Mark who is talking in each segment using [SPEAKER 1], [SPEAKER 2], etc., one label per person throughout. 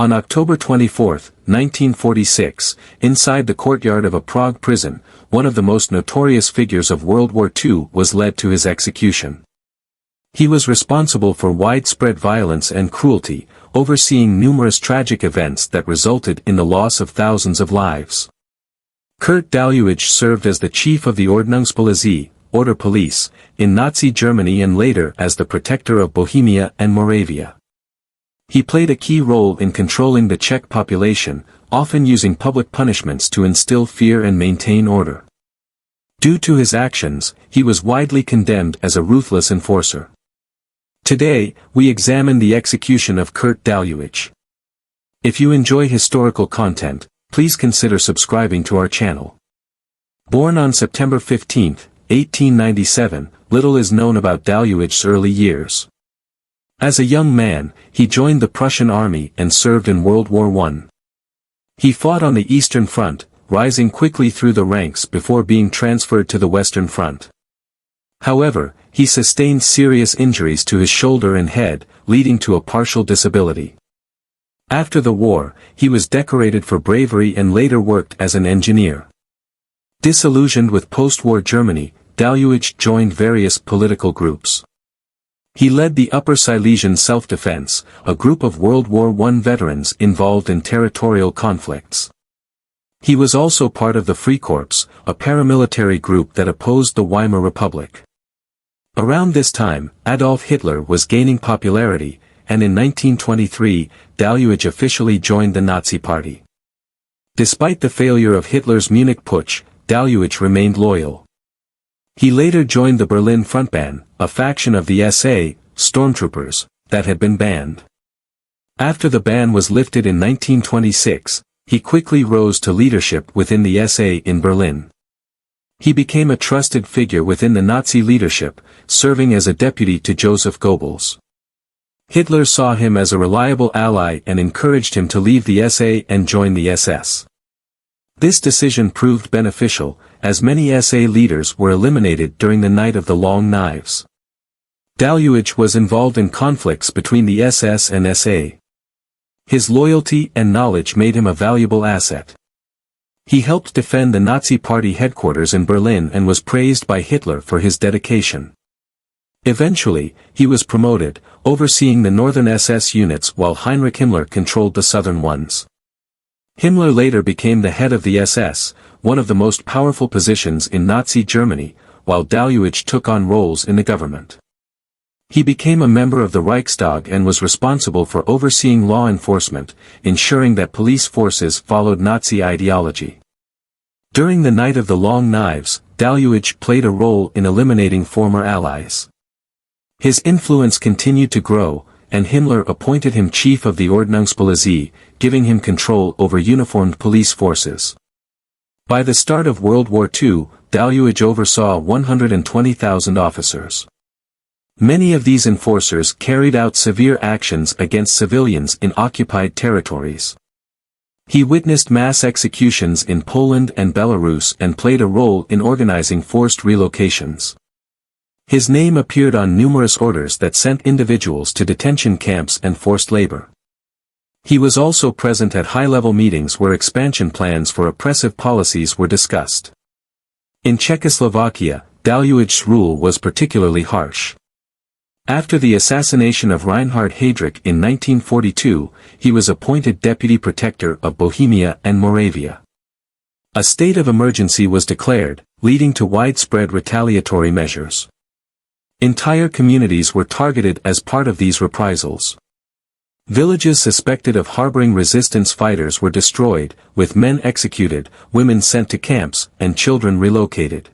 [SPEAKER 1] On October 24, 1946, inside the courtyard of a Prague prison, one of the most notorious figures of World War II was led to his execution. He was responsible for widespread violence and cruelty, overseeing numerous tragic events that resulted in the loss of thousands of lives. Kurt Daluege served as the chief of the Ordnungspolizei, order police, in Nazi Germany and later as the protector of Bohemia and Moravia. He played a key role in controlling the Czech population, often using public punishments to instill fear and maintain order. Due to his actions, he was widely condemned as a ruthless enforcer. Today, we examine the execution of Kurt Daluege. If you enjoy historical content, please consider subscribing to our channel. Born on September 15, 1897, little is known about Daluege's early years. As a young man, he joined the Prussian Army and served in World War I. He fought on the Eastern Front, rising quickly through the ranks before being transferred to the Western Front. However, he sustained serious injuries to his shoulder and head, leading to a partial disability. After the war, he was decorated for bravery and later worked as an engineer. Disillusioned with post-war Germany, Daluege joined various political groups. He led the Upper Silesian Self-Defense, a group of World War I veterans involved in territorial conflicts. He was also part of the Freikorps, a paramilitary group that opposed the Weimar Republic. Around this time, Adolf Hitler was gaining popularity, and in 1923, Daluege officially joined the Nazi Party. Despite the failure of Hitler's Munich Putsch, Daluege remained loyal. He later joined the Berlin Frontbahn, a faction of the SA, stormtroopers, that had been banned. After the ban was lifted in 1926, he quickly rose to leadership within the SA in Berlin. He became a trusted figure within the Nazi leadership, serving as a deputy to Joseph Goebbels. Hitler saw him as a reliable ally and encouraged him to leave the SA and join the SS. This decision proved beneficial, as many SA leaders were eliminated during the Night of the Long Knives. Daluege was involved in conflicts between the SS and SA. His loyalty and knowledge made him a valuable asset. He helped defend the Nazi Party headquarters in Berlin and was praised by Hitler for his dedication. Eventually, he was promoted, overseeing the northern SS units while Heinrich Himmler controlled the southern ones. Himmler later became the head of the SS, one of the most powerful positions in Nazi Germany, while Daluege took on roles in the government. He became a member of the Reichstag and was responsible for overseeing law enforcement, ensuring that police forces followed Nazi ideology. During the Night of the Long Knives, Daluege played a role in eliminating former allies. His influence continued to grow, and Himmler appointed him chief of the Ordnungspolizei, giving him control over uniformed police forces. By the start of World War II, Daluege oversaw 120,000 officers. Many of these enforcers carried out severe actions against civilians in occupied territories. He witnessed mass executions in Poland and Belarus and played a role in organizing forced relocations. His name appeared on numerous orders that sent individuals to detention camps and forced labor. He was also present at high-level meetings where expansion plans for oppressive policies were discussed. In Czechoslovakia, Daluege's rule was particularly harsh. After the assassination of Reinhard Heydrich in 1942, he was appointed deputy protector of Bohemia and Moravia. A state of emergency was declared, leading to widespread retaliatory measures. Entire communities were targeted as part of these reprisals. Villages suspected of harboring resistance fighters were destroyed, with men executed, women sent to camps, and children relocated.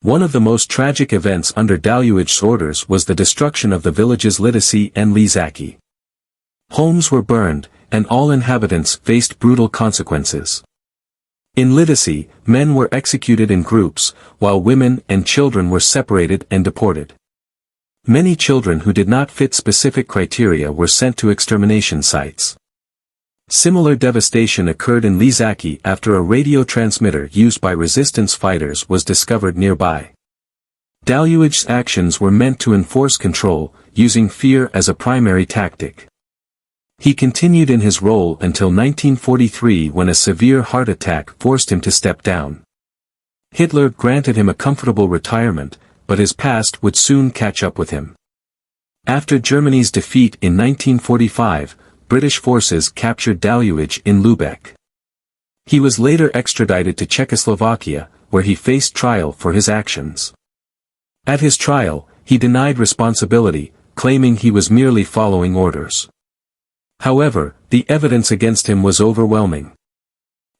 [SPEAKER 1] One of the most tragic events under Daluege's orders was the destruction of the villages Lidice and Lizaki. Homes were burned, and all inhabitants faced brutal consequences. In Lidice, men were executed in groups, while women and children were separated and deported. Many children who did not fit specific criteria were sent to extermination sites. Similar devastation occurred in Lizaki after a radio transmitter used by resistance fighters was discovered nearby. Daluege's actions were meant to enforce control, using fear as a primary tactic. He continued in his role until 1943 when a severe heart attack forced him to step down. Hitler granted him a comfortable retirement, but his past would soon catch up with him. After Germany's defeat in 1945, British forces captured Daluege in Lübeck. He was later extradited to Czechoslovakia, where he faced trial for his actions. At his trial, he denied responsibility, claiming he was merely following orders. However, the evidence against him was overwhelming.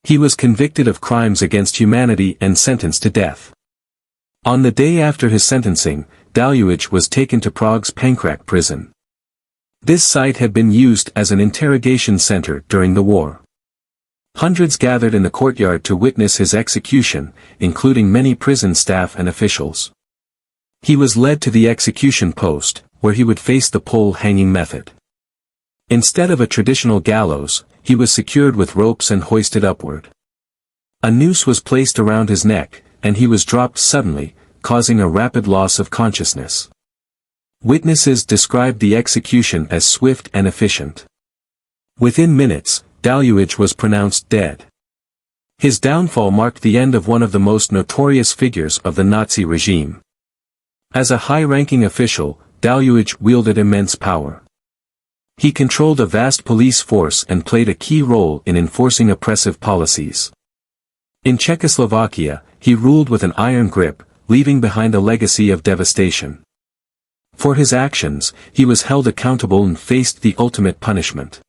[SPEAKER 1] He was convicted of crimes against humanity and sentenced to death. On the day after his sentencing, Daluege was taken to Prague's Pankrak prison. This site had been used as an interrogation center during the war. Hundreds gathered in the courtyard to witness his execution, including many prison staff and officials. He was led to the execution post, where he would face the pole hanging method. Instead of a traditional gallows, he was secured with ropes and hoisted upward. A noose was placed around his neck, and he was dropped suddenly, causing a rapid loss of consciousness. Witnesses described the execution as swift and efficient. Within minutes, Daluege was pronounced dead. His downfall marked the end of one of the most notorious figures of the Nazi regime. As a high-ranking official, Daluege wielded immense power. He controlled a vast police force and played a key role in enforcing oppressive policies. In Czechoslovakia, he ruled with an iron grip, leaving behind a legacy of devastation. For his actions, he was held accountable and faced the ultimate punishment.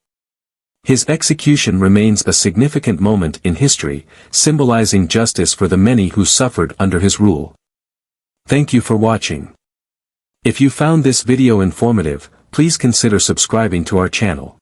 [SPEAKER 1] His execution remains a significant moment in history, symbolizing justice for the many who suffered under his rule. Thank you for watching. If you found this video informative, please consider subscribing to our channel.